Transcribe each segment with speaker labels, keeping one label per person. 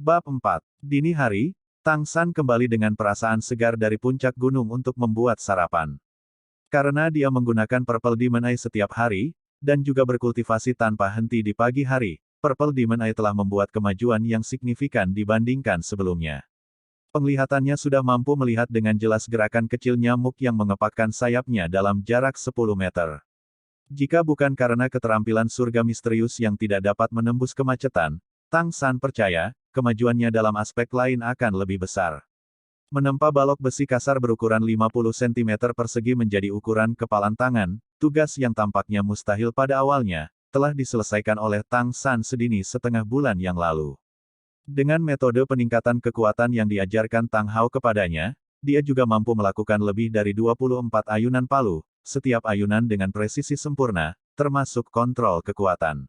Speaker 1: Bab 4. Dini hari, Tang San kembali dengan perasaan segar dari puncak gunung untuk membuat sarapan. Karena dia menggunakan Purple Demon Eye setiap hari, dan juga berkultivasi tanpa henti di pagi hari, Purple Demon Eye telah membuat kemajuan yang signifikan dibandingkan sebelumnya. Penglihatannya sudah mampu melihat dengan jelas gerakan kecil nyamuk yang mengepakkan sayapnya dalam jarak 10 meter. Jika bukan karena keterampilan surga misterius yang tidak dapat menembus kemacetan, Tang San percaya, kemajuannya dalam aspek lain akan lebih besar. Menempa balok besi kasar berukuran 50 cm persegi menjadi ukuran kepalan tangan, tugas yang tampaknya mustahil pada awalnya, telah diselesaikan oleh Tang San sedini setengah bulan yang lalu. Dengan metode peningkatan kekuatan yang diajarkan Tang Hao kepadanya, dia juga mampu melakukan lebih dari 24 ayunan palu, setiap ayunan dengan presisi sempurna, termasuk kontrol kekuatan.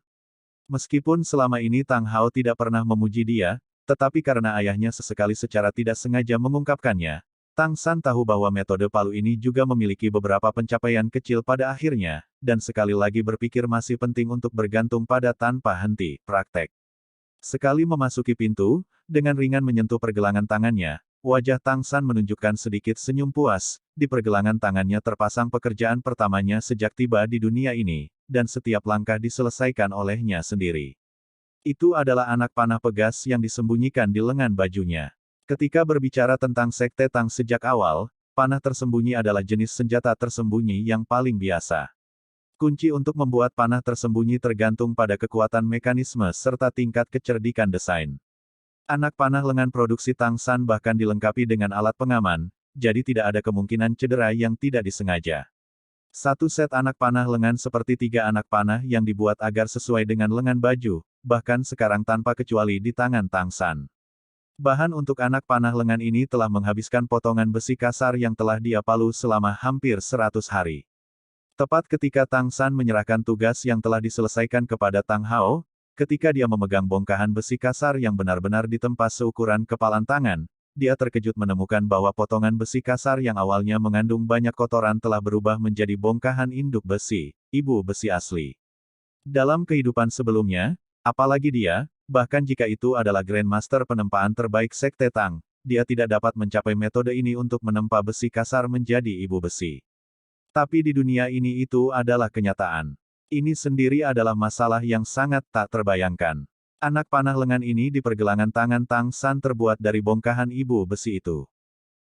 Speaker 1: Meskipun selama ini Tang Hao tidak pernah memuji dia, tetapi karena ayahnya sesekali secara tidak sengaja mengungkapkannya, Tang San tahu bahwa metode palu ini juga memiliki beberapa pencapaian kecil pada akhirnya, dan sekali lagi berpikir masih penting untuk bergantung pada tanpa henti, praktek. Sekali memasuki pintu, dengan ringan menyentuh pergelangan tangannya, wajah Tang San menunjukkan sedikit senyum puas, di pergelangan tangannya terpasang pekerjaan pertamanya sejak tiba di dunia ini, dan setiap langkah diselesaikan olehnya sendiri. Itu adalah anak panah pegas yang disembunyikan di lengan bajunya. Ketika berbicara tentang Sekte Tang sejak awal, panah tersembunyi adalah jenis senjata tersembunyi yang paling biasa. Kunci untuk membuat panah tersembunyi tergantung pada kekuatan mekanisme serta tingkat kecerdikan desain. Anak panah lengan produksi Tang San bahkan dilengkapi dengan alat pengaman, jadi tidak ada kemungkinan cedera yang tidak disengaja. Satu set anak panah lengan seperti 3 anak panah yang dibuat agar sesuai dengan lengan baju, bahkan sekarang tanpa kecuali di tangan Tang San. Bahan untuk anak panah lengan ini telah menghabiskan potongan besi kasar yang telah dia palu selama hampir 100 hari. Tepat ketika Tang San menyerahkan tugas yang telah diselesaikan kepada Tang Hao, ketika dia memegang bongkahan besi kasar yang benar-benar ditempa seukuran kepalan tangan, dia terkejut menemukan bahwa potongan besi kasar yang awalnya mengandung banyak kotoran telah berubah menjadi bongkahan induk besi, ibu besi asli. Dalam kehidupan sebelumnya, apalagi dia, bahkan jika itu adalah Grandmaster penempaan terbaik Sekte Tang, dia tidak dapat mencapai metode ini untuk menempa besi kasar menjadi ibu besi. Tapi di dunia ini itu adalah kenyataan. Ini sendiri adalah masalah yang sangat tak terbayangkan. Anak panah lengan ini di pergelangan tangan Tang San terbuat dari bongkahan ibu besi itu.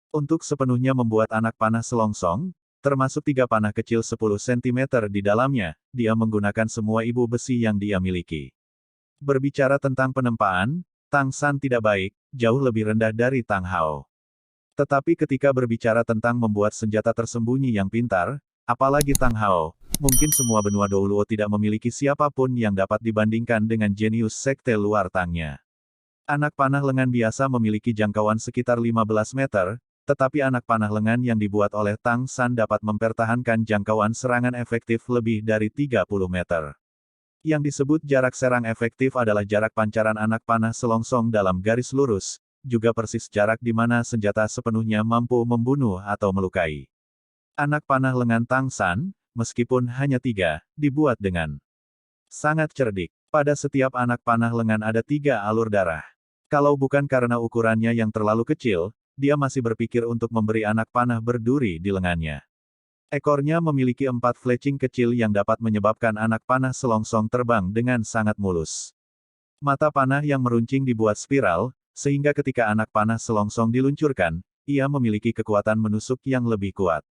Speaker 1: Untuk sepenuhnya membuat anak panah selongsong, termasuk 3 panah kecil 10 cm di dalamnya, dia menggunakan semua ibu besi yang dia miliki. Berbicara tentang penempaan, Tang San tidak baik, jauh lebih rendah dari Tang Hao. Tetapi ketika berbicara tentang membuat senjata tersembunyi yang pintar, apalagi Tang Hao, mungkin semua benua Douluo tidak memiliki siapapun yang dapat dibandingkan dengan jenius sekte luar Tangnya. Anak panah lengan biasa memiliki jangkauan sekitar 15 meter, tetapi anak panah lengan yang dibuat oleh Tang San dapat mempertahankan jangkauan serangan efektif lebih dari 30 meter. Yang disebut jarak serang efektif adalah jarak pancaran anak panah selongsong dalam garis lurus, juga persis jarak di mana senjata sepenuhnya mampu membunuh atau melukai. Anak panah lengan Tang San, meskipun hanya 3, dibuat dengan sangat cerdik. Pada setiap anak panah lengan ada 3 alur darah. Kalau bukan karena ukurannya yang terlalu kecil, dia masih berpikir untuk memberi anak panah berduri di lengannya. Ekornya memiliki 4 fletching kecil yang dapat menyebabkan anak panah selongsong terbang dengan sangat mulus. Mata panah yang meruncing dibuat spiral, sehingga ketika anak panah selongsong diluncurkan, ia memiliki kekuatan menusuk yang lebih kuat.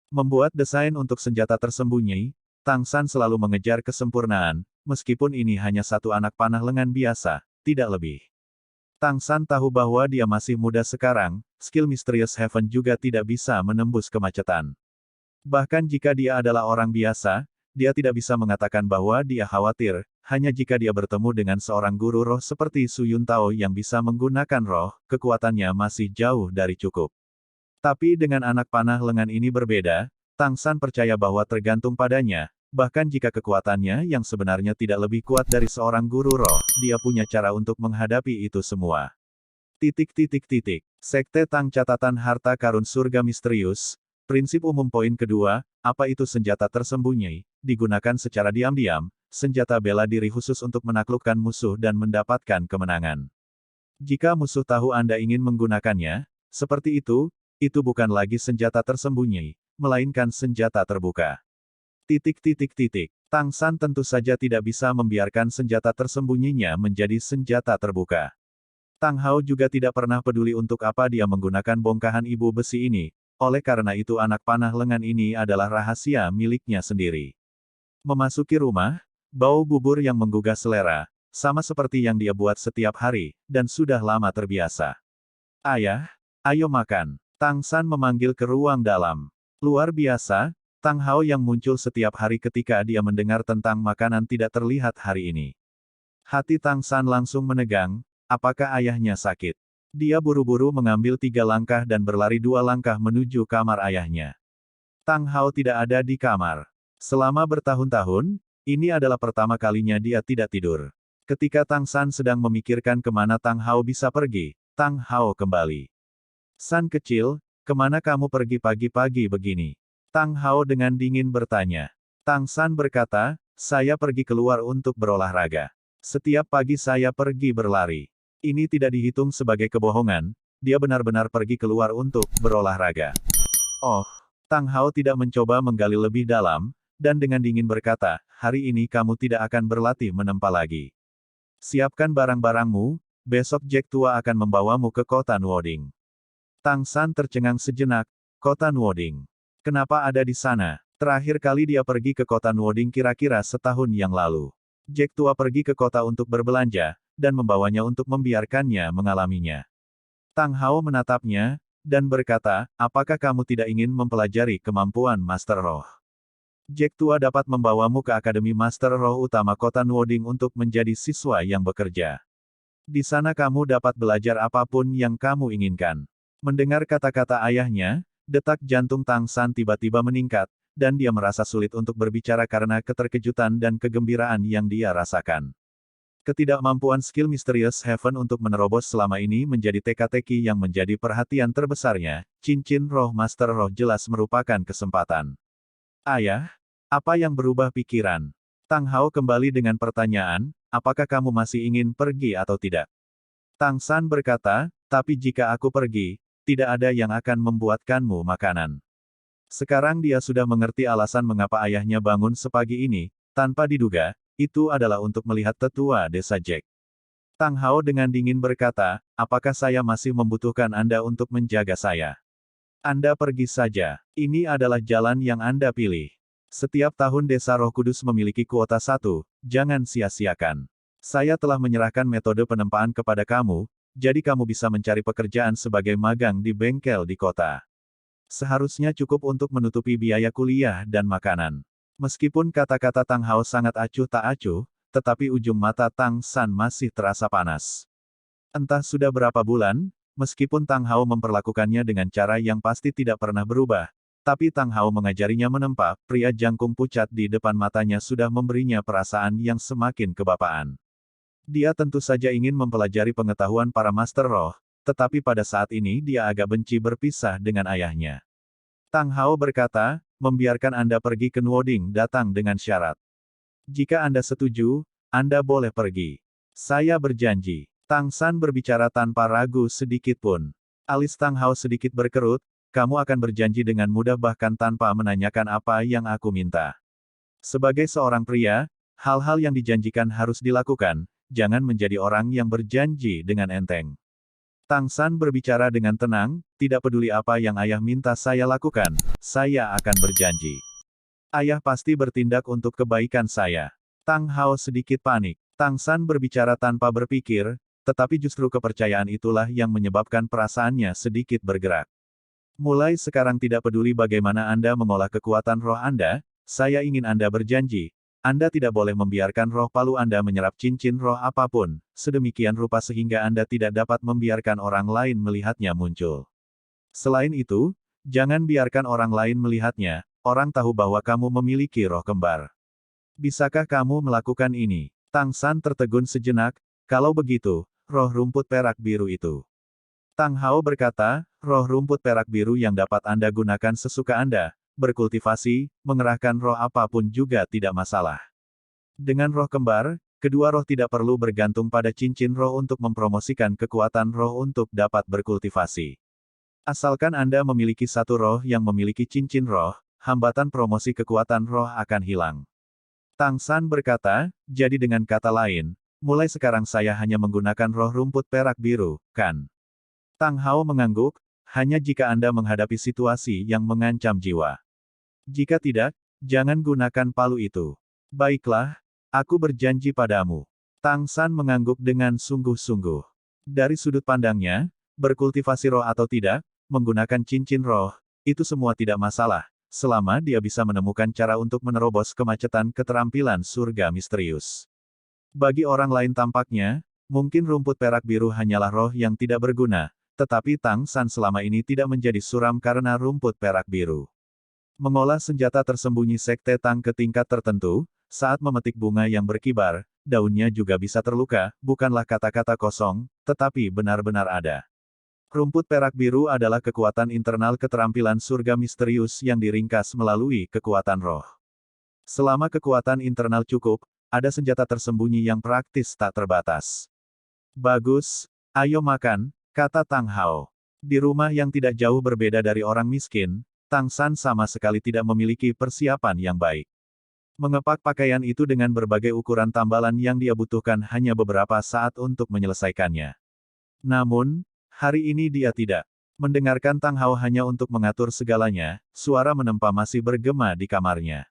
Speaker 1: Membuat desain untuk senjata tersembunyi, Tang San selalu mengejar kesempurnaan, meskipun ini hanya satu anak panah lengan biasa, tidak lebih. Tang San tahu bahwa dia masih muda sekarang, skill Mysterious Heaven juga tidak bisa menembus kemacetan. Bahkan jika dia adalah orang biasa, dia tidak bisa mengatakan bahwa dia khawatir, hanya jika dia bertemu dengan seorang guru roh seperti Su Yuntao yang bisa menggunakan roh, kekuatannya masih jauh dari cukup. Tapi dengan anak panah lengan ini berbeda, Tang San percaya bahwa tergantung padanya, bahkan jika kekuatannya yang sebenarnya tidak lebih kuat dari seorang guru roh, dia punya cara untuk menghadapi itu semua. Sekte Tang Catatan Harta Karun Surga Misterius. Prinsip umum poin kedua, apa itu senjata tersembunyi, digunakan secara diam-diam, senjata bela diri khusus untuk menaklukkan musuh dan mendapatkan kemenangan. Jika musuh tahu Anda ingin menggunakannya, seperti itu bukan lagi senjata tersembunyi, melainkan senjata terbuka. Titik titik titik. Tang San tentu saja tidak bisa membiarkan senjata tersembunyinya menjadi senjata terbuka. Tang Hao juga tidak pernah peduli untuk apa dia menggunakan bongkahan ibu besi ini, oleh karena itu anak panah lengan ini adalah rahasia miliknya sendiri. Memasuki rumah, bau bubur yang menggugah selera, sama seperti yang dia buat setiap hari, dan sudah lama terbiasa. Ayah, ayo makan. Tang San memanggil ke ruang dalam. Luar biasa, Tang Hao yang muncul setiap hari ketika dia mendengar tentang makanan tidak terlihat hari ini. Hati Tang San langsung menegang, apakah ayahnya sakit? Dia buru-buru mengambil 3 langkah dan berlari 2 langkah menuju kamar ayahnya. Tang Hao tidak ada di kamar. Selama bertahun-tahun, ini adalah pertama kalinya dia tidak tidur. Ketika Tang San sedang memikirkan kemana Tang Hao bisa pergi, Tang Hao kembali. San kecil, kemana kamu pergi pagi-pagi begini? Tang Hao dengan dingin bertanya. Tang San berkata, saya pergi keluar untuk berolahraga. Setiap pagi saya pergi berlari. Ini tidak dihitung sebagai kebohongan, dia benar-benar pergi keluar untuk berolahraga. Oh, Tang Hao tidak mencoba menggali lebih dalam, dan dengan dingin berkata, hari ini kamu tidak akan berlatih menempa lagi. Siapkan barang-barangmu, besok Jack tua akan membawamu ke kota Nuoding. Tang San tercengang sejenak, kota Nuoding. Kenapa ada di sana? Terakhir kali dia pergi ke kota Nuoding kira-kira setahun yang lalu. Jack tua pergi ke kota untuk berbelanja, dan membawanya untuk membiarkannya mengalaminya. Tang Hao menatapnya, dan berkata, apakah kamu tidak ingin mempelajari kemampuan Master Roh? Jack tua dapat membawamu ke Akademi Master Roh utama kota Nuoding untuk menjadi siswa yang bekerja. Di sana kamu dapat belajar apapun yang kamu inginkan. Mendengar kata-kata ayahnya, detak jantung Tang San tiba-tiba meningkat, dan dia merasa sulit untuk berbicara karena keterkejutan dan kegembiraan yang dia rasakan. Ketidakmampuan skill Mysterious Heaven untuk menerobos selama ini menjadi teka-teki yang menjadi perhatian terbesarnya, cincin roh Master Roh jelas merupakan kesempatan. Ayah, apa yang berubah pikiran? Tang Hao kembali dengan pertanyaan, apakah kamu masih ingin pergi atau tidak? Tang San berkata, tapi jika aku pergi, tidak ada yang akan membuatkanmu makanan. Sekarang dia sudah mengerti alasan mengapa ayahnya bangun sepagi ini, tanpa diduga, itu adalah untuk melihat tetua desa Jack. Tang Hao dengan dingin berkata, apakah saya masih membutuhkan Anda untuk menjaga saya? Anda pergi saja. Ini adalah jalan yang Anda pilih. Setiap tahun Desa Roh Kudus memiliki kuota 1, jangan sia-siakan. Saya telah menyerahkan metode penempaan kepada kamu, jadi kamu bisa mencari pekerjaan sebagai magang di bengkel di kota. Seharusnya cukup untuk menutupi biaya kuliah dan makanan. Meskipun kata-kata Tang Hao sangat acuh tak acuh, tetapi ujung mata Tang San masih terasa panas. Entah sudah berapa bulan, meskipun Tang Hao memperlakukannya dengan cara yang pasti tidak pernah berubah, tapi Tang Hao mengajarinya menempa, pria jangkung pucat di depan matanya sudah memberinya perasaan yang semakin kebapaan. Dia tentu saja ingin mempelajari pengetahuan para Master Roh, tetapi pada saat ini dia agak benci berpisah dengan ayahnya. Tang Hao berkata, membiarkan Anda pergi ke Nuoding datang dengan syarat. Jika Anda setuju, Anda boleh pergi. Saya berjanji. Tang San berbicara tanpa ragu sedikit pun. Alis Tang Hao sedikit berkerut, kamu akan berjanji dengan mudah bahkan tanpa menanyakan apa yang aku minta. Sebagai seorang pria, hal-hal yang dijanjikan harus dilakukan, jangan menjadi orang yang berjanji dengan enteng. Tang San berbicara dengan tenang, tidak peduli apa yang ayah minta saya lakukan, saya akan berjanji. Ayah pasti bertindak untuk kebaikan saya. Tang Hao sedikit panik. Tang San berbicara tanpa berpikir, tetapi justru kepercayaan itulah yang menyebabkan perasaannya sedikit bergerak. Mulai sekarang tidak peduli bagaimana Anda mengolah kekuatan roh Anda, saya ingin Anda berjanji, Anda tidak boleh membiarkan roh palu Anda menyerap cincin roh apapun, sedemikian rupa sehingga Anda tidak dapat membiarkan orang lain melihatnya muncul. Selain itu, jangan biarkan orang lain melihatnya, orang tahu bahwa kamu memiliki roh kembar. Bisakah kamu melakukan ini? Tang San tertegun sejenak, kalau begitu, roh rumput perak biru itu. Tang Hao berkata, roh rumput perak biru yang dapat Anda gunakan sesuka Anda, berkultivasi, mengerahkan roh apapun juga tidak masalah. Dengan roh kembar, kedua roh tidak perlu bergantung pada cincin roh untuk mempromosikan kekuatan roh untuk dapat berkultivasi. Asalkan Anda memiliki satu roh yang memiliki cincin roh, hambatan promosi kekuatan roh akan hilang. Tang San berkata, jadi dengan kata lain, mulai sekarang saya hanya menggunakan roh rumput perak biru, kan? Tang Hao mengangguk, hanya jika Anda menghadapi situasi yang mengancam jiwa. Jika tidak, jangan gunakan palu itu. Baiklah, aku berjanji padamu. Tang San mengangguk dengan sungguh-sungguh. Dari sudut pandangnya, berkultivasi roh atau tidak, menggunakan cincin roh, itu semua tidak masalah, selama dia bisa menemukan cara untuk menerobos kemacetan keterampilan surga misterius. Bagi orang lain tampaknya, mungkin rumput perak biru hanyalah roh yang tidak berguna, tetapi Tang San selama ini tidak menjadi suram karena rumput perak biru. Mengolah senjata tersembunyi Sekte Tang ke tingkat tertentu, saat memetik bunga yang berkibar, daunnya juga bisa terluka, bukanlah kata-kata kosong, tetapi benar-benar ada. Rumput perak biru adalah kekuatan internal keterampilan surga misterius yang diringkas melalui kekuatan roh. Selama kekuatan internal cukup, ada senjata tersembunyi yang praktis tak terbatas. Bagus, ayo makan, kata Tang Hao. Di rumah yang tidak jauh berbeda dari orang miskin, Tang San sama sekali tidak memiliki persiapan yang baik. Mengepak pakaian itu dengan berbagai ukuran tambalan yang dia butuhkan hanya beberapa saat untuk menyelesaikannya. Namun, hari ini dia tidak. Mendengarkan Tang Hao hanya untuk mengatur segalanya, suara menempa masih bergema di kamarnya.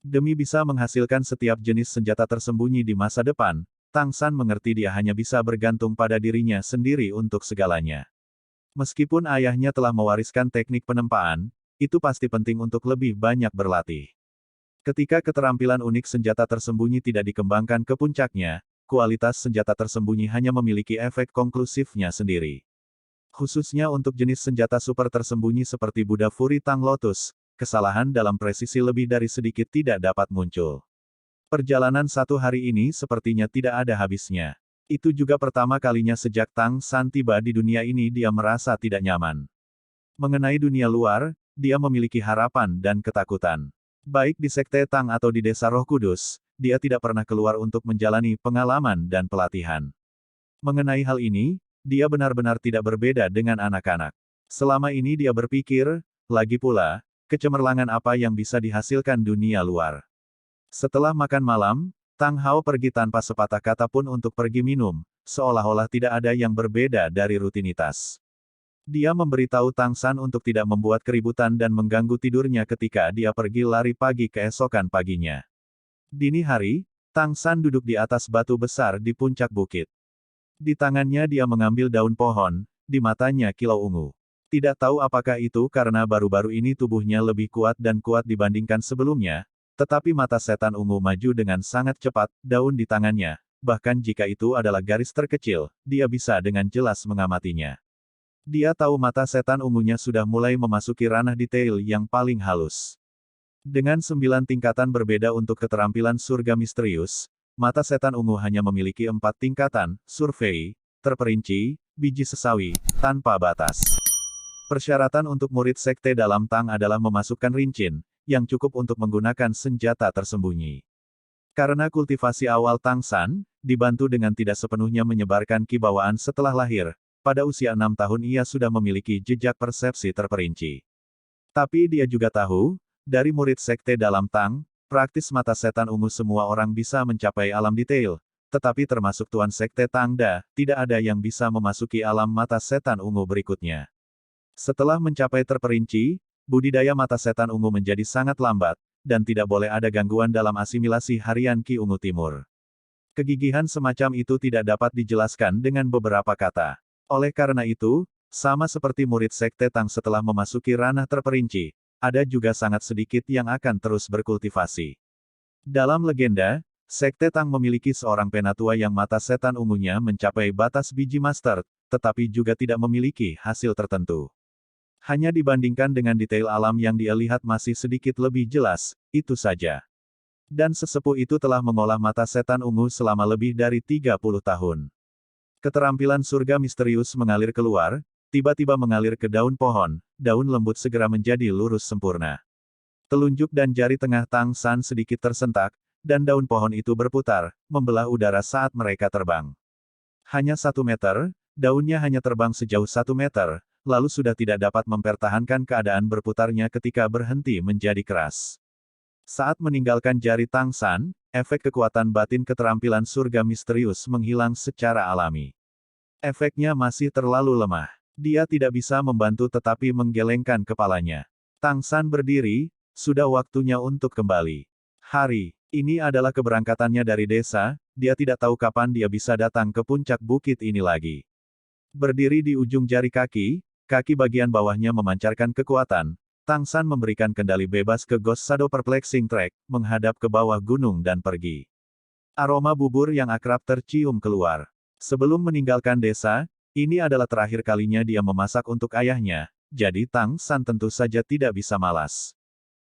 Speaker 1: Demi bisa menghasilkan setiap jenis senjata tersembunyi di masa depan, Tang San mengerti dia hanya bisa bergantung pada dirinya sendiri untuk segalanya. Meskipun ayahnya telah mewariskan teknik penempaan, itu pasti penting untuk lebih banyak berlatih. Ketika keterampilan unik senjata tersembunyi tidak dikembangkan ke puncaknya, kualitas senjata tersembunyi hanya memiliki efek konklusifnya sendiri. Khususnya untuk jenis senjata super tersembunyi seperti Buddha Fury Tang Lotus, kesalahan dalam presisi lebih dari sedikit tidak dapat muncul. Perjalanan satu hari ini sepertinya tidak ada habisnya. Itu juga pertama kalinya sejak Tang San tiba di dunia ini dia merasa tidak nyaman. Mengenai dunia luar, dia memiliki harapan dan ketakutan. Baik di Sekte Tang atau di Desa Roh Kudus, dia tidak pernah keluar untuk menjalani pengalaman dan pelatihan. Mengenai hal ini, dia benar-benar tidak berbeda dengan anak-anak. Selama ini dia berpikir, lagi pula, kecemerlangan apa yang bisa dihasilkan dunia luar. Setelah makan malam, Tang Hao pergi tanpa sepatah kata pun untuk pergi minum, seolah-olah tidak ada yang berbeda dari rutinitas. Dia memberitahu Tang San untuk tidak membuat keributan dan mengganggu tidurnya ketika dia pergi lari pagi keesokan paginya. Dini hari, Tang San duduk di atas batu besar di puncak bukit. Di tangannya dia mengambil daun pohon, di matanya kilau ungu. Tidak tahu apakah itu karena baru-baru ini tubuhnya lebih kuat dan kuat dibandingkan sebelumnya, tetapi mata setan ungu maju dengan sangat cepat, daun di tangannya, bahkan jika itu adalah garis terkecil, dia bisa dengan jelas mengamatinya. Dia tahu mata setan ungunya sudah mulai memasuki ranah detail yang paling halus. Dengan 9 tingkatan berbeda untuk keterampilan surga misterius, mata setan ungu hanya memiliki 4 tingkatan, survei, terperinci, biji sesawi, tanpa batas. Persyaratan untuk murid sekte dalam Tang adalah memasukkan rincin, yang cukup untuk menggunakan senjata tersembunyi. Karena kultivasi awal Tang San, dibantu dengan tidak sepenuhnya menyebarkan kibawaan setelah lahir, pada usia 6 tahun ia sudah memiliki jejak persepsi terperinci. Tapi dia juga tahu, dari murid sekte dalam Tang, praktis mata setan ungu semua orang bisa mencapai alam detail, tetapi termasuk Tuan Sekte Tangda, tidak ada yang bisa memasuki alam mata setan ungu berikutnya. Setelah mencapai terperinci, budidaya mata setan ungu menjadi sangat lambat, dan tidak boleh ada gangguan dalam asimilasi harian Ki Ungu Timur. Kegigihan semacam itu tidak dapat dijelaskan dengan beberapa kata. Oleh karena itu, sama seperti murid Sekte Tang setelah memasuki ranah terperinci, ada juga sangat sedikit yang akan terus berkultivasi. Dalam legenda, Sekte Tang memiliki seorang penatua yang mata setan ungunya mencapai batas biji master, tetapi juga tidak memiliki hasil tertentu. Hanya dibandingkan dengan detail alam yang dia lihat masih sedikit lebih jelas, itu saja. Dan sesepuh itu telah mengolah mata setan ungu selama lebih dari 30 tahun. Keterampilan surga misterius mengalir keluar, tiba-tiba mengalir ke daun pohon, daun lembut segera menjadi lurus sempurna. Telunjuk dan jari tengah Tang San sedikit tersentak, dan daun pohon itu berputar, membelah udara saat mereka terbang. Hanya 1 meter, daunnya hanya terbang sejauh 1 meter, lalu sudah tidak dapat mempertahankan keadaan berputarnya ketika berhenti menjadi keras. Saat meninggalkan jari Tang San, efek kekuatan batin keterampilan surga misterius menghilang secara alami. Efeknya masih terlalu lemah. Dia tidak bisa membantu tetapi menggelengkan kepalanya. Tang San berdiri, sudah waktunya untuk kembali. Hari ini adalah keberangkatannya dari desa, dia tidak tahu kapan dia bisa datang ke puncak bukit ini lagi. Berdiri di ujung jari kaki, kaki bagian bawahnya memancarkan kekuatan, Tang San memberikan kendali bebas ke Ghost Shadow Perplexing Track, menghadap ke bawah gunung dan pergi. Aroma bubur yang akrab tercium keluar. Sebelum meninggalkan desa, ini adalah terakhir kalinya dia memasak untuk ayahnya, jadi Tang San tentu saja tidak bisa malas.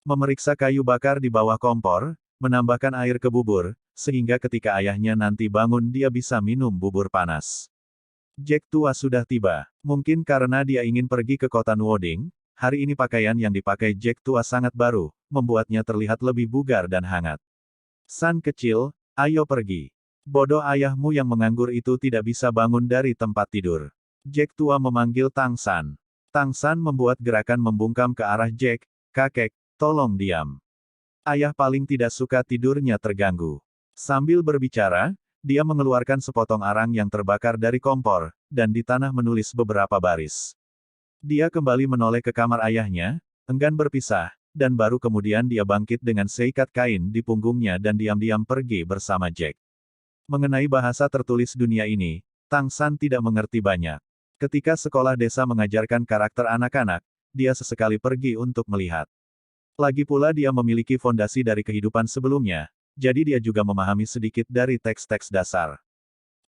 Speaker 1: Memeriksa kayu bakar di bawah kompor, menambahkan air ke bubur, sehingga ketika ayahnya nanti bangun dia bisa minum bubur panas. Jack tua sudah tiba. Mungkin karena dia ingin pergi ke kota Nuoding, hari ini pakaian yang dipakai Jack tua sangat baru, membuatnya terlihat lebih bugar dan hangat. San kecil, ayo pergi. Bodoh ayahmu yang menganggur itu tidak bisa bangun dari tempat tidur. Jack tua memanggil Tang San. Tang San membuat gerakan membungkam ke arah Jack, kakek, tolong diam. Ayah paling tidak suka tidurnya terganggu. Sambil berbicara, dia mengeluarkan sepotong arang yang terbakar dari kompor, dan di tanah menulis beberapa baris. Dia kembali menoleh ke kamar ayahnya, enggan berpisah, dan baru kemudian dia bangkit dengan seikat kain di punggungnya dan diam-diam pergi bersama Jack. Mengenai bahasa tertulis dunia ini, Tang San tidak mengerti banyak. Ketika sekolah desa mengajarkan karakter anak-anak, dia sesekali pergi untuk melihat. Lagi pula dia memiliki fondasi dari kehidupan sebelumnya, jadi dia juga memahami sedikit dari teks-teks dasar.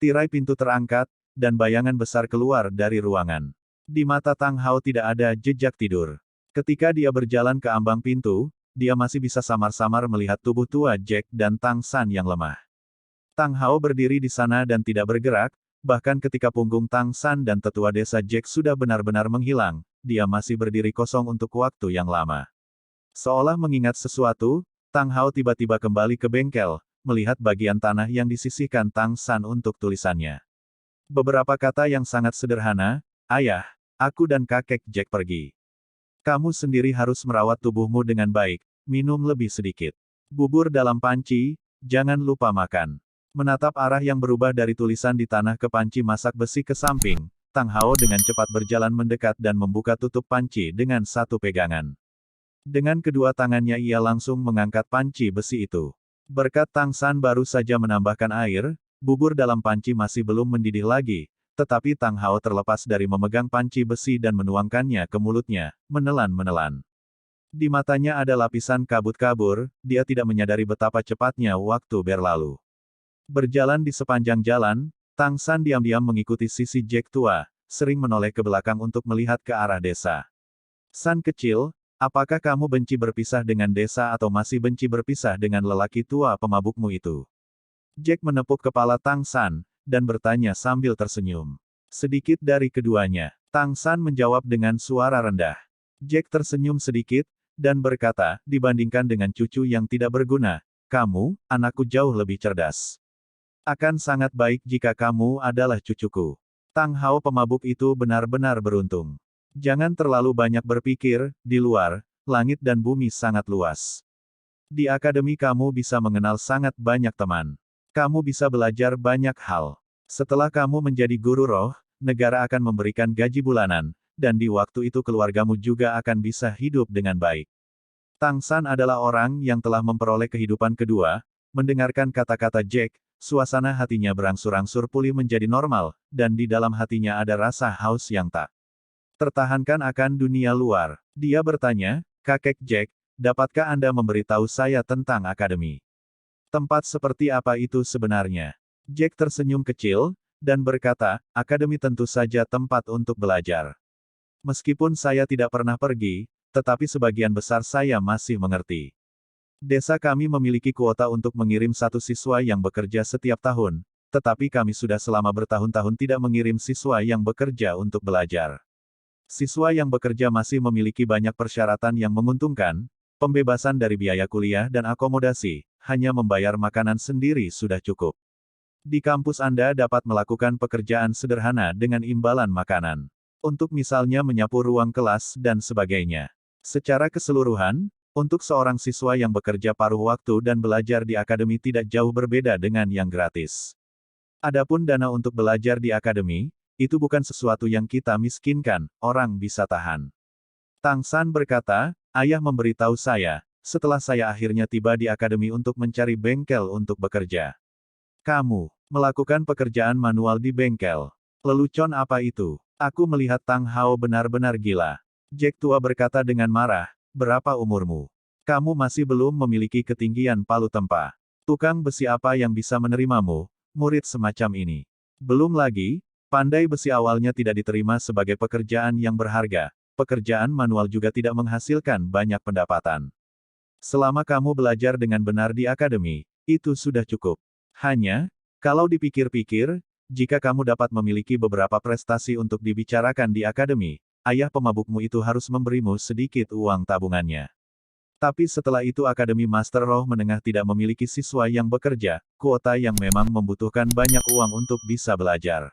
Speaker 1: Tirai pintu terangkat, dan bayangan besar keluar dari ruangan. Di mata Tang Hao tidak ada jejak tidur. Ketika dia berjalan ke ambang pintu, dia masih bisa samar-samar melihat tubuh tua Jack dan Tang San yang lemah. Tang Hao berdiri di sana dan tidak bergerak, bahkan ketika punggung Tang San dan tetua desa Jack sudah benar-benar menghilang, dia masih berdiri kosong untuk waktu yang lama. Seolah mengingat sesuatu, Tang Hao tiba-tiba kembali ke bengkel, melihat bagian tanah yang disisihkan Tang San untuk tulisannya. Beberapa kata yang sangat sederhana, ayah, aku dan kakek Jack pergi. Kamu sendiri harus merawat tubuhmu dengan baik, minum lebih sedikit. Bubur dalam panci, jangan lupa makan. Menatap arah yang berubah dari tulisan di tanah ke panci masak besi ke samping, Tang Hao dengan cepat berjalan mendekat dan membuka tutup panci dengan satu pegangan. Dengan kedua tangannya ia langsung mengangkat panci besi itu. Berkat Tang San baru saja menambahkan air, bubur dalam panci masih belum mendidih lagi, tetapi Tang Hao terlepas dari memegang panci besi dan menuangkannya ke mulutnya, menelan-menelan. Di matanya ada lapisan kabut-kabur, dia tidak menyadari betapa cepatnya waktu berlalu. Berjalan di sepanjang jalan, Tang San diam-diam mengikuti sisi Jack tua, sering menoleh ke belakang untuk melihat ke arah desa. San kecil, apakah kamu benci berpisah dengan desa atau masih benci berpisah dengan lelaki tua pemabukmu itu? Jack menepuk kepala Tang San, dan bertanya sambil tersenyum. Sedikit dari keduanya. Tang San menjawab dengan suara rendah. Jack tersenyum sedikit, dan berkata, dibandingkan dengan cucu yang tidak berguna, kamu, anakku jauh lebih cerdas. Akan sangat baik jika kamu adalah cucuku. Tang Hao pemabuk itu benar-benar beruntung. Jangan terlalu banyak berpikir, di luar, langit dan bumi sangat luas. Di akademi kamu bisa mengenal sangat banyak teman. Kamu bisa belajar banyak hal. Setelah kamu menjadi guru roh, negara akan memberikan gaji bulanan, dan di waktu itu keluargamu juga akan bisa hidup dengan baik. Tang San adalah orang yang telah memperoleh kehidupan kedua. Mendengarkan kata-kata Jack, suasana hatinya berangsur-angsur pulih menjadi normal, dan di dalam hatinya ada rasa haus yang tak tertahankan akan dunia luar. Dia bertanya, kakek Jack, dapatkah Anda memberitahu saya tentang akademi? Tempat seperti apa itu sebenarnya? Jack tersenyum kecil, dan berkata, akademi tentu saja tempat untuk belajar. Meskipun saya tidak pernah pergi, tetapi sebagian besar saya masih mengerti. Desa kami memiliki kuota untuk mengirim satu siswa yang bekerja setiap tahun, tetapi kami sudah selama bertahun-tahun tidak mengirim siswa yang bekerja untuk belajar. Siswa yang bekerja masih memiliki banyak persyaratan yang menguntungkan, pembebasan dari biaya kuliah dan akomodasi, hanya membayar makanan sendiri sudah cukup. Di kampus Anda dapat melakukan pekerjaan sederhana dengan imbalan makanan. Untuk misalnya menyapu ruang kelas dan sebagainya. Secara keseluruhan, untuk seorang siswa yang bekerja paruh waktu dan belajar di akademi tidak jauh berbeda dengan yang gratis. Adapun dana untuk belajar di akademi, itu bukan sesuatu yang kita miskinkan, orang bisa tahan. Tang San berkata, ayah memberitahu saya, setelah saya akhirnya tiba di akademi untuk mencari bengkel untuk bekerja. Kamu melakukan pekerjaan manual di bengkel. Lelucon apa itu? Aku melihat Tang Hao benar-benar gila. Jack tua berkata dengan marah, berapa umurmu? Kamu masih belum memiliki ketinggian palu tempa. Tukang besi apa yang bisa menerimamu, murid semacam ini? Belum lagi, pandai besi awalnya tidak diterima sebagai pekerjaan yang berharga, pekerjaan manual juga tidak menghasilkan banyak pendapatan. Selama kamu belajar dengan benar di akademi, itu sudah cukup. Hanya, kalau dipikir-pikir, jika kamu dapat memiliki beberapa prestasi untuk dibicarakan di akademi, ayah pemabukmu itu harus memberimu sedikit uang tabungannya. Tapi setelah itu Akademi Master Roh Menengah tidak memiliki siswa yang bekerja, kuota yang memang membutuhkan banyak uang untuk bisa belajar.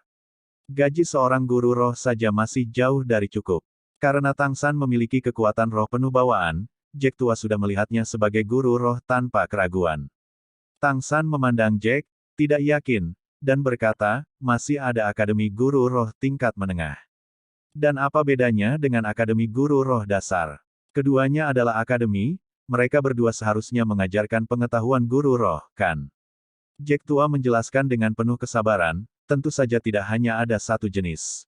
Speaker 1: Gaji seorang guru roh saja masih jauh dari cukup. Karena Tang San memiliki kekuatan roh penuh bawaan, Jack tua sudah melihatnya sebagai guru roh tanpa keraguan. Tang San memandang Jack, tidak yakin, dan berkata, masih ada Akademi Guru Roh tingkat menengah. Dan apa bedanya dengan Akademi Guru Roh dasar? Keduanya adalah akademi, mereka berdua seharusnya mengajarkan pengetahuan guru roh, kan? Jack tua menjelaskan dengan penuh kesabaran, tentu saja tidak hanya ada satu jenis.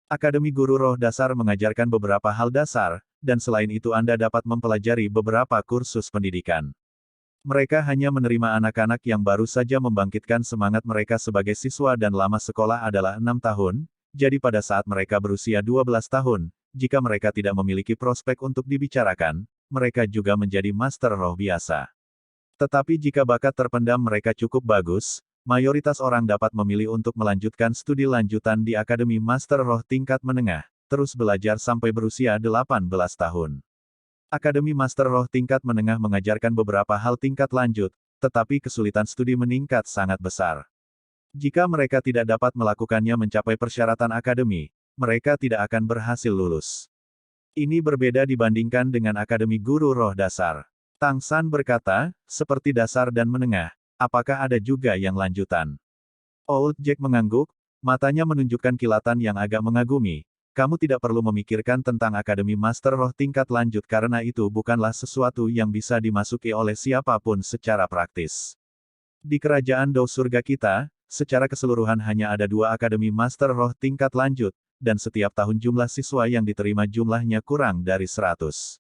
Speaker 1: Akademi Guru Roh Dasar mengajarkan beberapa hal dasar, dan selain itu Anda dapat mempelajari beberapa kursus pendidikan. Mereka hanya menerima anak-anak yang baru saja membangkitkan semangat mereka sebagai siswa dan lama sekolah adalah 6 tahun, jadi pada saat mereka berusia 12 tahun, jika mereka tidak memiliki prospek untuk dibicarakan, mereka juga menjadi master roh biasa. Tetapi jika bakat terpendam mereka cukup bagus, mayoritas orang dapat memilih untuk melanjutkan studi lanjutan di Akademi Master Roh tingkat menengah, terus belajar sampai berusia 18 tahun. Akademi Master Roh tingkat menengah mengajarkan beberapa hal tingkat lanjut, tetapi kesulitan studi meningkat sangat besar. Jika mereka tidak dapat melakukannya mencapai persyaratan akademi, mereka tidak akan berhasil lulus. Ini berbeda dibandingkan dengan Akademi Guru Roh Dasar. Tang San berkata, seperti dasar dan menengah, apakah ada juga yang lanjutan? Old Jack mengangguk, matanya menunjukkan kilatan yang agak mengagumi. Kamu tidak perlu memikirkan tentang Akademi Master Roh tingkat lanjut karena itu bukanlah sesuatu yang bisa dimasuki oleh siapapun secara praktis. Di kerajaan Dao surga kita, secara keseluruhan hanya ada 2 Akademi Master Roh tingkat lanjut, dan setiap tahun jumlah siswa yang diterima jumlahnya kurang dari 100.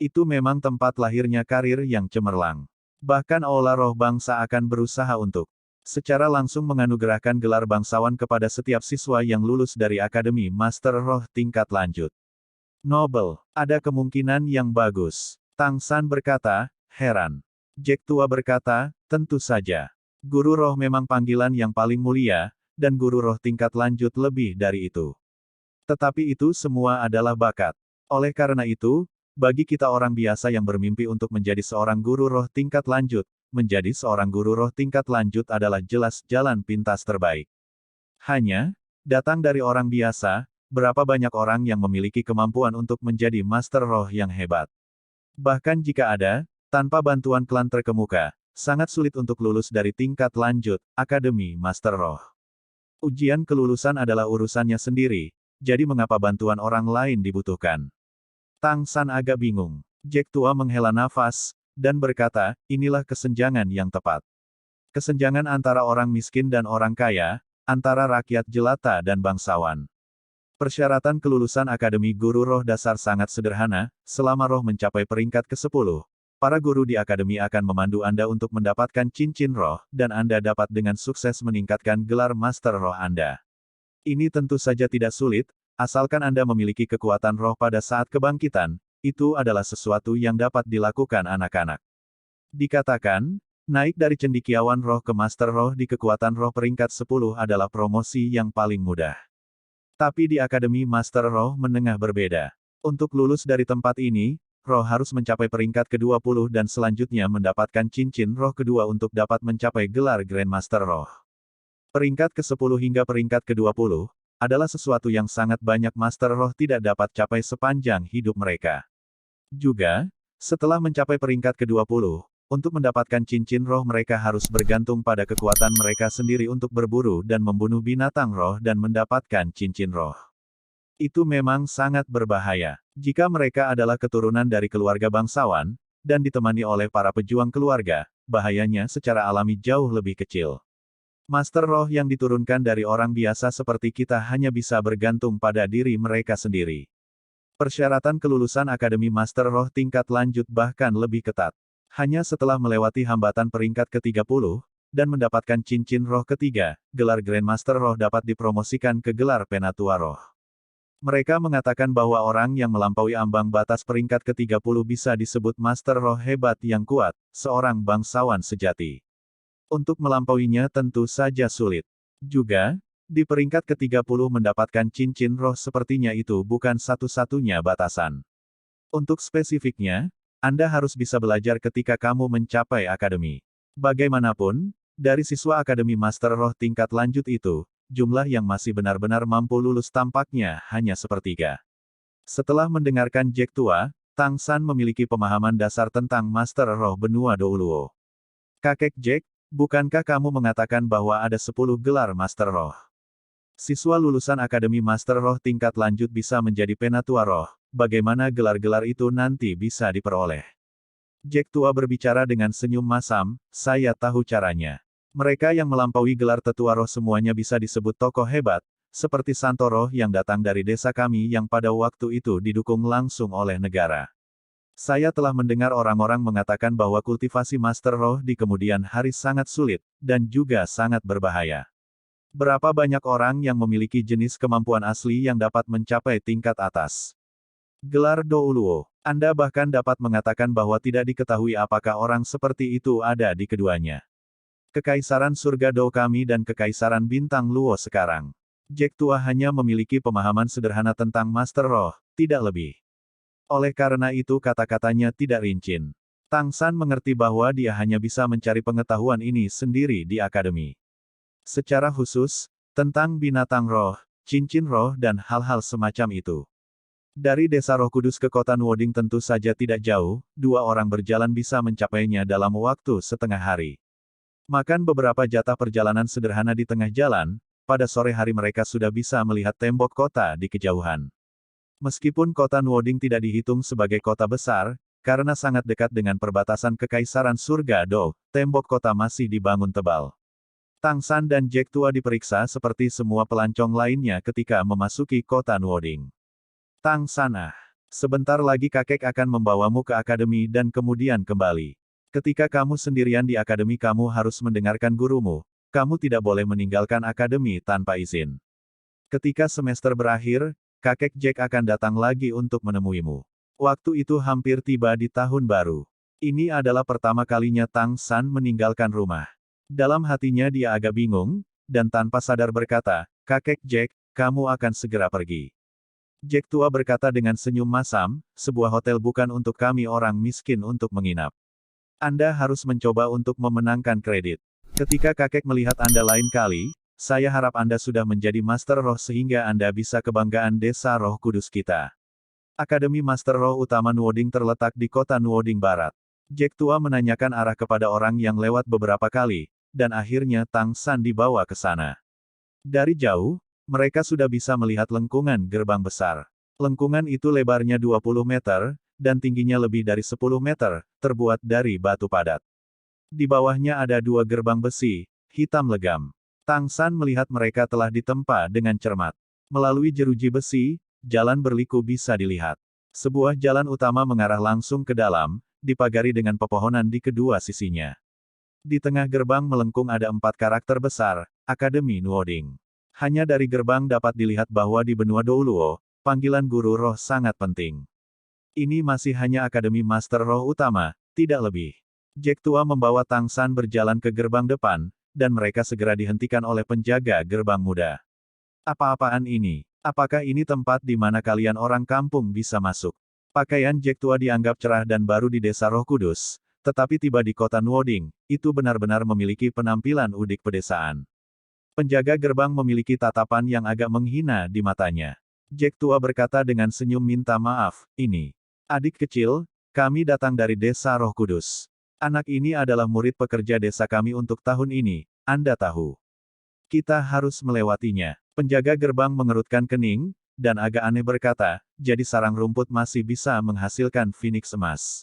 Speaker 1: Itu memang tempat lahirnya karir yang cemerlang. Bahkan Aula Roh Bangsa akan berusaha untuk secara langsung menganugerahkan gelar bangsawan kepada setiap siswa yang lulus dari Akademi Master Roh tingkat lanjut. Nobel, ada kemungkinan yang bagus. Tang San berkata, heran. Jack tua berkata, tentu saja. Guru roh memang panggilan yang paling mulia, dan guru roh tingkat lanjut lebih dari itu. Tetapi itu semua adalah bakat. Oleh karena itu, bagi kita orang biasa yang bermimpi untuk menjadi seorang guru roh tingkat lanjut, menjadi seorang guru roh tingkat lanjut adalah jelas jalan pintas terbaik. Hanya, datang dari orang biasa, berapa banyak orang yang memiliki kemampuan untuk menjadi master roh yang hebat. Bahkan jika ada, tanpa bantuan klan terkemuka, sangat sulit untuk lulus dari tingkat lanjut, Akademi Master Roh. Ujian kelulusan adalah urusannya sendiri, jadi mengapa bantuan orang lain dibutuhkan? Tang San agak bingung. Jack tua menghela nafas, dan berkata, inilah kesenjangan yang tepat. Kesenjangan antara orang miskin dan orang kaya, antara rakyat jelata dan bangsawan. Persyaratan kelulusan Akademi Guru Roh Dasar sangat sederhana, selama roh mencapai peringkat ke-10. Para guru di akademi akan memandu Anda untuk mendapatkan cincin roh, dan Anda dapat dengan sukses meningkatkan gelar master roh Anda. Ini tentu saja tidak sulit, asalkan Anda memiliki kekuatan roh pada saat kebangkitan, itu adalah sesuatu yang dapat dilakukan anak-anak. Dikatakan, naik dari cendekiawan roh ke master roh di kekuatan roh peringkat 10 adalah promosi yang paling mudah. Tapi di Akademi Master Roh Menengah berbeda. Untuk lulus dari tempat ini, roh harus mencapai peringkat ke-20 dan selanjutnya mendapatkan cincin roh kedua untuk dapat mencapai gelar Grandmaster Roh. Peringkat ke-10 hingga peringkat ke-20 adalah sesuatu yang sangat banyak Master Roh tidak dapat capai sepanjang hidup mereka. Juga, setelah mencapai peringkat ke-20, untuk mendapatkan cincin roh mereka harus bergantung pada kekuatan mereka sendiri untuk berburu dan membunuh binatang roh dan mendapatkan cincin roh. Itu memang sangat berbahaya. Jika mereka adalah keturunan dari keluarga bangsawan, dan ditemani oleh para pejuang keluarga, bahayanya secara alami jauh lebih kecil. Master roh yang diturunkan dari orang biasa seperti kita hanya bisa bergantung pada diri mereka sendiri. Persyaratan kelulusan Akademi Master Roh tingkat lanjut bahkan lebih ketat. Hanya setelah melewati hambatan peringkat ke-30, dan mendapatkan cincin roh ketiga, gelar Grandmaster Roh dapat dipromosikan ke gelar Penatua Roh. Mereka mengatakan bahwa orang yang melampaui ambang batas peringkat ke-30 bisa disebut Master Roh hebat yang kuat, seorang bangsawan sejati. Untuk melampauinya tentu saja sulit. Juga, di peringkat ke-30 mendapatkan cincin roh sepertinya itu bukan satu-satunya batasan. Untuk spesifiknya, Anda harus bisa belajar ketika kamu mencapai akademi. Bagaimanapun, dari siswa Akademi Master Roh tingkat lanjut itu, jumlah yang masih benar-benar mampu lulus tampaknya hanya sepertiga. Setelah mendengarkan Jack tua, Tang San memiliki pemahaman dasar tentang Master Roh benua Douluo. Kakek Jack, bukankah kamu mengatakan bahwa ada 10 gelar Master Roh? Siswa lulusan Akademi Master Roh tingkat lanjut bisa menjadi Penatua Roh, bagaimana gelar-gelar itu nanti bisa diperoleh? Jack tua berbicara dengan senyum masam, saya tahu caranya. Mereka yang melampaui gelar tetua roh semuanya bisa disebut tokoh hebat, seperti Santo Roh yang datang dari desa kami yang pada waktu itu didukung langsung oleh negara. Saya telah mendengar orang-orang mengatakan bahwa kultivasi Master Roh di kemudian hari sangat sulit, dan juga sangat berbahaya. Berapa banyak orang yang memiliki jenis kemampuan asli yang dapat mencapai tingkat atas? Gelar Douluo. Anda bahkan dapat mengatakan bahwa tidak diketahui apakah orang seperti itu ada di keduanya. Kekaisaran Surga Do kami dan Kekaisaran Bintang Luo sekarang. Jack tua hanya memiliki pemahaman sederhana tentang Master Roh, tidak lebih. Oleh karena itu kata-katanya tidak rincin. Tang San mengerti bahwa dia hanya bisa mencari pengetahuan ini sendiri di akademi. Secara khusus, tentang binatang roh, cincin roh dan hal-hal semacam itu. Dari Desa Roh Kudus ke kota Nuoding tentu saja tidak jauh, 2 orang berjalan bisa mencapainya dalam waktu setengah hari. Makan beberapa jatah perjalanan sederhana di tengah jalan, pada sore hari mereka sudah bisa melihat tembok kota di kejauhan. Meskipun kota Nuoding tidak dihitung sebagai kota besar, karena sangat dekat dengan perbatasan Kekaisaran Surga Do, tembok kota masih dibangun tebal. Tang San dan Jack tua diperiksa seperti semua pelancong lainnya ketika memasuki kota Nuoding. Tang San sebentar lagi kakek akan membawamu ke akademi dan kemudian kembali. Ketika kamu sendirian di akademi kamu harus mendengarkan gurumu, kamu tidak boleh meninggalkan akademi tanpa izin. Ketika semester berakhir, kakek Jack akan datang lagi untuk menemuimu. Waktu itu hampir tiba di tahun baru. Ini adalah pertama kalinya Tang San meninggalkan rumah. Dalam hatinya dia agak bingung, dan tanpa sadar berkata, kakek Jack, kamu akan segera pergi. Jack tua berkata dengan senyum masam, sebuah hotel bukan untuk kami orang miskin untuk menginap. Anda harus mencoba untuk memenangkan kredit. Ketika kakek melihat Anda lain kali, saya harap Anda sudah menjadi Master Roh sehingga Anda bisa kebanggaan Desa Roh Kudus kita. Akademi Master Roh Utama Nuoding terletak di kota Nuoding Barat. Jack tua menanyakan arah kepada orang yang lewat beberapa kali, dan akhirnya Tang San dibawa ke sana. Dari jauh, mereka sudah bisa melihat lengkungan gerbang besar. Lengkungan itu lebarnya 20 meter, dan tingginya lebih dari 10 meter, terbuat dari batu padat. Di bawahnya ada 2 gerbang besi, hitam legam. Tang San melihat mereka telah ditempa dengan cermat. Melalui jeruji besi, jalan berliku bisa dilihat. Sebuah jalan utama mengarah langsung ke dalam, dipagari dengan pepohonan di kedua sisinya. Di tengah gerbang melengkung ada 4 karakter besar, Akademi Nuoding. Hanya dari gerbang dapat dilihat bahwa di benua Douluo, panggilan guru roh sangat penting. Ini masih hanya Akademi Master Roh Utama, tidak lebih. Jack tua membawa Tang San berjalan ke gerbang depan, dan mereka segera dihentikan oleh penjaga gerbang muda. Apa-apaan ini? Apakah ini tempat di mana kalian orang kampung bisa masuk? Pakaian Jack tua dianggap cerah dan baru di Desa Roh Kudus, tetapi tiba di kota Nuoding, itu benar-benar memiliki penampilan udik pedesaan. Penjaga gerbang memiliki tatapan yang agak menghina di matanya. Jack tua berkata dengan senyum minta maaf, ini. Adik kecil, kami datang dari Desa Roh Kudus. Anak ini adalah murid pekerja desa kami untuk tahun ini, Anda tahu. Kita harus melewatinya. Penjaga gerbang mengerutkan kening, dan agak aneh berkata, jadi sarang rumput masih bisa menghasilkan Phoenix emas.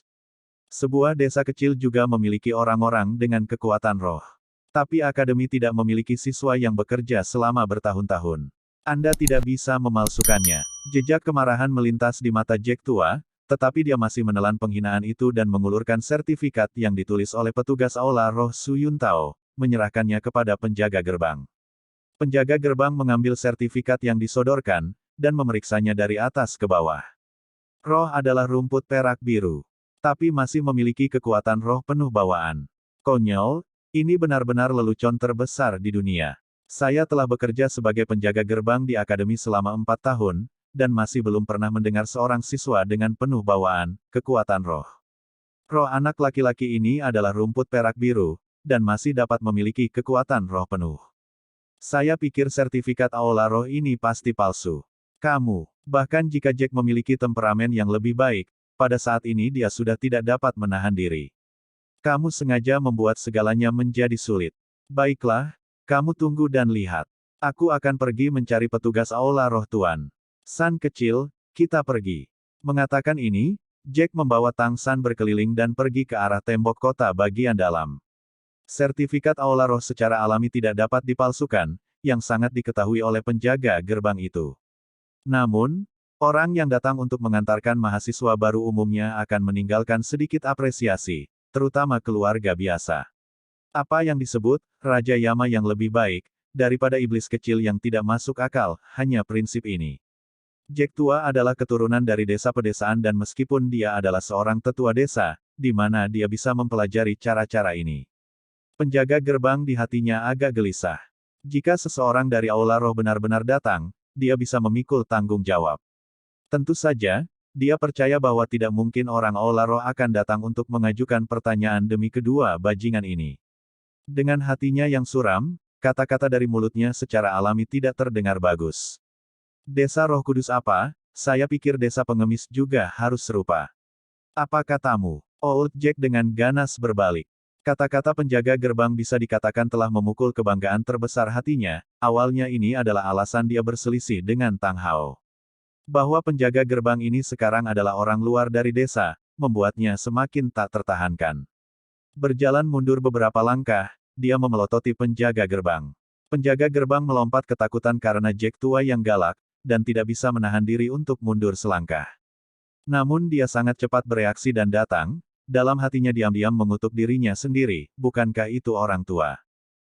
Speaker 1: Sebuah desa kecil juga memiliki orang-orang dengan kekuatan roh. Tapi akademi tidak memiliki siswa yang bekerja selama bertahun-tahun. Anda tidak bisa memalsukannya. Jejak kemarahan melintas di mata Jack tua, tetapi dia masih menelan penghinaan itu dan mengulurkan sertifikat yang ditulis oleh petugas aula roh Su Yuntao, menyerahkannya kepada penjaga gerbang. Penjaga gerbang mengambil sertifikat yang disodorkan, dan memeriksanya dari atas ke bawah. Roh adalah rumput perak biru. Tapi masih memiliki kekuatan roh penuh bawaan. Konyol, ini benar-benar lelucon terbesar di dunia. Saya telah bekerja sebagai penjaga gerbang di akademi selama 4 tahun, dan masih belum pernah mendengar seorang siswa dengan penuh bawaan, kekuatan roh. Roh anak laki-laki ini adalah rumput perak biru, dan masih dapat memiliki kekuatan roh penuh. Saya pikir sertifikat aula roh ini pasti palsu. Kamu, bahkan jika Jack memiliki temperamen yang lebih baik, pada saat ini dia sudah tidak dapat menahan diri. Kamu sengaja membuat segalanya menjadi sulit. Baiklah, kamu tunggu dan lihat. Aku akan pergi mencari petugas aula roh Tuan. San kecil, kita pergi. Mengatakan ini, Jack membawa Tang San berkeliling dan pergi ke arah tembok kota bagian dalam. Sertifikat aula roh secara alami tidak dapat dipalsukan, yang sangat diketahui oleh penjaga gerbang itu. Namun, orang yang datang untuk mengantarkan mahasiswa baru umumnya akan meninggalkan sedikit apresiasi, terutama keluarga biasa. Apa yang disebut Raja Yama yang lebih baik daripada iblis kecil yang tidak masuk akal, hanya prinsip ini. Jack tua adalah keturunan dari desa pedesaan dan meskipun dia adalah seorang tetua desa, di mana dia bisa mempelajari cara-cara ini. Penjaga gerbang di hatinya agak gelisah. Jika seseorang dari aula roh benar-benar datang, dia bisa memikul tanggung jawab. Tentu saja, dia percaya bahwa tidak mungkin orang aula roh akan datang untuk mengajukan pertanyaan demi kedua bajingan ini. Dengan hatinya yang suram, kata-kata dari mulutnya secara alami tidak terdengar bagus. Desa Roh Kudus apa? Saya pikir desa pengemis juga harus serupa. Apa katamu? Old Jack dengan ganas berbalik. Kata-kata penjaga gerbang bisa dikatakan telah memukul kebanggaan terbesar hatinya, awalnya ini adalah alasan dia berselisih dengan Tang Hao. Bahwa penjaga gerbang ini sekarang adalah orang luar dari desa, membuatnya semakin tak tertahankan. Berjalan mundur beberapa langkah, dia memelototi penjaga gerbang. Penjaga gerbang melompat ketakutan karena Jack tua yang galak, dan tidak bisa menahan diri untuk mundur selangkah. Namun dia sangat cepat bereaksi dan datang, dalam hatinya diam-diam mengutuk dirinya sendiri, bukankah itu orang tua?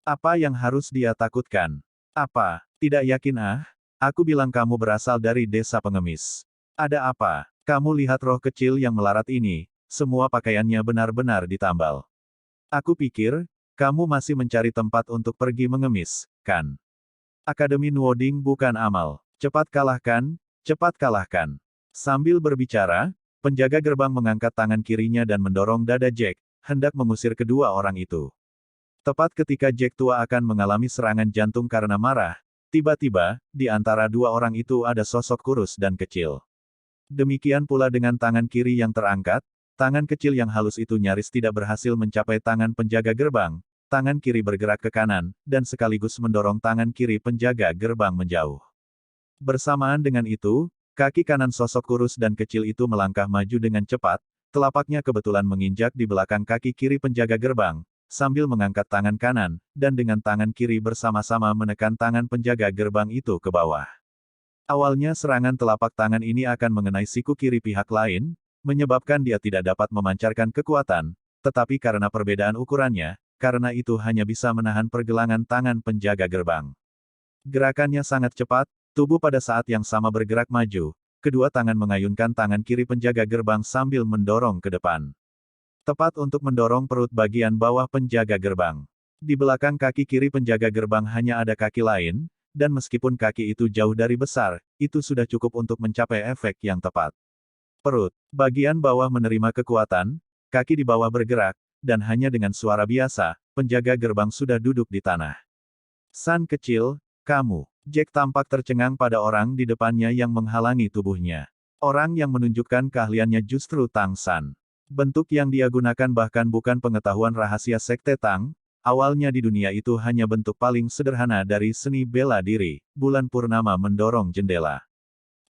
Speaker 1: Apa yang harus dia takutkan? Apa? Tidak yakin ah? Aku bilang kamu berasal dari desa pengemis. Ada apa? Kamu lihat roh kecil yang melarat ini, semua pakaiannya benar-benar ditambal. Aku pikir, kamu masih mencari tempat untuk pergi mengemis, kan? Akademi Nuoding bukan amal. Cepat kalahkan, cepat kalahkan. Sambil berbicara, penjaga gerbang mengangkat tangan kirinya dan mendorong dada Jack, hendak mengusir kedua orang itu. Tepat ketika Jack tua akan mengalami serangan jantung karena marah, tiba-tiba, di antara dua orang itu ada sosok kurus dan kecil. Demikian pula dengan tangan kiri yang terangkat, tangan kecil yang halus itu nyaris tidak berhasil mencapai tangan penjaga gerbang, tangan kiri bergerak ke kanan, dan sekaligus mendorong tangan kiri penjaga gerbang menjauh. Bersamaan dengan itu, kaki kanan sosok kurus dan kecil itu melangkah maju dengan cepat, telapaknya kebetulan menginjak di belakang kaki kiri penjaga gerbang, sambil mengangkat tangan kanan, dan dengan tangan kiri bersama-sama menekan tangan penjaga gerbang itu ke bawah. Awalnya serangan telapak tangan ini akan mengenai siku kiri pihak lain, menyebabkan dia tidak dapat memancarkan kekuatan, tetapi karena perbedaan ukurannya, karena itu hanya bisa menahan pergelangan tangan penjaga gerbang. Gerakannya sangat cepat, tubuh pada saat yang sama bergerak maju, kedua tangan mengayunkan tangan kiri penjaga gerbang sambil mendorong ke depan. Tepat untuk mendorong perut bagian bawah penjaga gerbang. Di belakang kaki kiri penjaga gerbang hanya ada kaki lain, dan meskipun kaki itu jauh dari besar, itu sudah cukup untuk mencapai efek yang tepat. Perut. Bagian bawah menerima kekuatan, kaki di bawah bergerak, dan hanya dengan suara biasa, penjaga gerbang sudah duduk di tanah. San kecil, kamu. Jack tampak tercengang pada orang di depannya yang menghalangi tubuhnya. Orang yang menunjukkan keahliannya justru Tang San. Bentuk yang dia gunakan bahkan bukan pengetahuan rahasia Sekte Tang, awalnya di dunia itu hanya bentuk paling sederhana dari seni bela diri, bulan purnama mendorong jendela.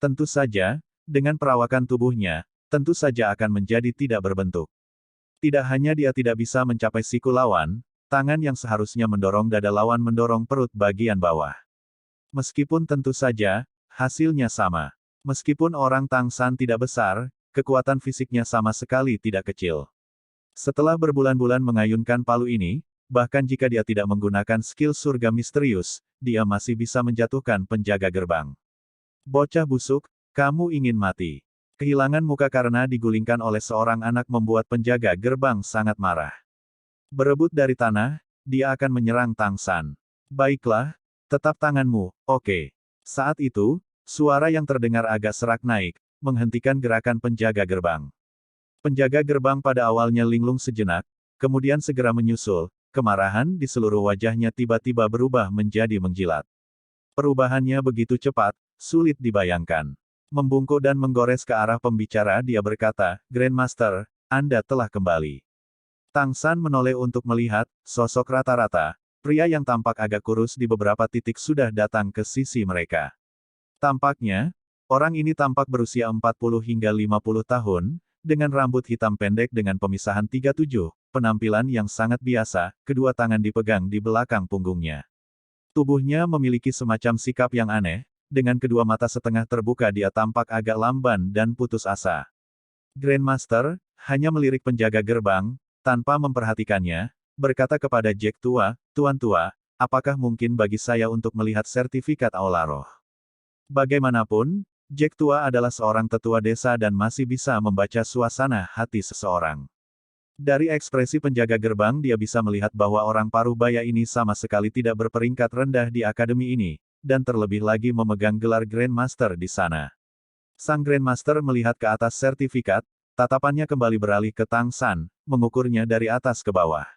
Speaker 1: Tentu saja, dengan perawakan tubuhnya, tentu saja akan menjadi tidak berbentuk. Tidak hanya dia tidak bisa mencapai siku lawan, tangan yang seharusnya mendorong dada lawan mendorong perut bagian bawah. Meskipun tentu saja, hasilnya sama. Meskipun orang Tang San tidak besar, kekuatan fisiknya sama sekali tidak kecil. Setelah berbulan-bulan mengayunkan palu ini, bahkan jika dia tidak menggunakan skill surga misterius, dia masih bisa menjatuhkan penjaga gerbang. Bocah busuk, kamu ingin mati. Kehilangan muka karena digulingkan oleh seorang anak membuat penjaga gerbang sangat marah. Berebut dari tanah, dia akan menyerang Tang San. Baiklah, tetap tanganmu, oke. Saat itu, suara yang terdengar agak serak naik, menghentikan gerakan penjaga gerbang. Penjaga gerbang pada awalnya linglung sejenak, kemudian segera menyusul, kemarahan di seluruh wajahnya tiba-tiba berubah menjadi menjilat. Perubahannya begitu cepat, sulit dibayangkan. Membungkuk dan menggores ke arah pembicara dia berkata, Grandmaster, Anda telah kembali. Tang San menoleh untuk melihat, sosok rata-rata, pria yang tampak agak kurus di beberapa titik sudah datang ke sisi mereka. Tampaknya, orang ini tampak berusia 40 hingga 50 tahun, dengan rambut hitam pendek dengan pemisahan 37, penampilan yang sangat biasa, kedua tangan dipegang di belakang punggungnya. Tubuhnya memiliki semacam sikap yang aneh, dengan kedua mata setengah terbuka dia tampak agak lamban dan putus asa. Grandmaster, hanya melirik penjaga gerbang, tanpa memperhatikannya, berkata kepada Jack tua, Tuan tua, apakah mungkin bagi saya untuk melihat sertifikat Aula Roh? Bagaimanapun, Jack tua adalah seorang tetua desa dan masih bisa membaca suasana hati seseorang. Dari ekspresi penjaga gerbang dia bisa melihat bahwa orang paruh baya ini sama sekali tidak berperingkat rendah di akademi ini, dan terlebih lagi memegang gelar Grandmaster di sana. Sang Grandmaster melihat ke atas sertifikat, tatapannya kembali beralih ke Tang San, mengukurnya dari atas ke bawah.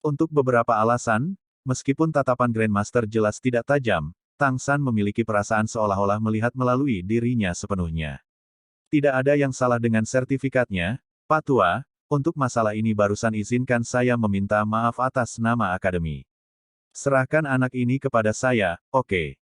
Speaker 1: Untuk beberapa alasan, meskipun tatapan Grandmaster jelas tidak tajam, Tang San memiliki perasaan seolah-olah melihat melalui dirinya sepenuhnya. Tidak ada yang salah dengan sertifikatnya, Pak Tua, untuk masalah ini barusan izinkan saya meminta maaf atas nama akademi. Serahkan anak ini kepada saya, oke.